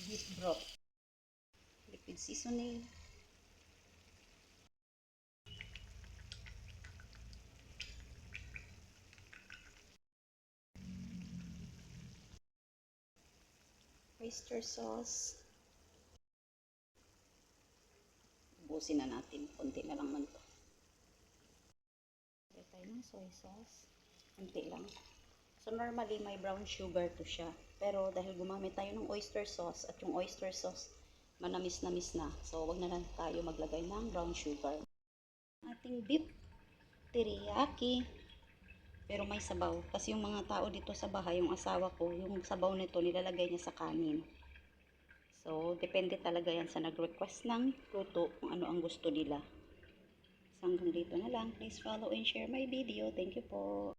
beef broth. Liquid seasoning. Oyster sauce. Ubusin na natin. Konti na lang man to. Lagay tayo ng soy sauce. Konti lang. So, normally, may brown sugar to siya. Pero, dahil gumamit tayo ng oyster sauce, at yung oyster sauce, manamis-namis na. So, wag na lang tayo maglagay ng brown sugar. Ating beef teriyaki. Pero may sabaw. Kasi yung mga tao dito sa bahay, yung asawa ko, yung sabaw nito, nilalagay niya sa kanin. So, depende talaga yan sa nag-request ng luto kung ano ang gusto nila. So, hanggang dito na lang. Please follow and share my video. Thank you po.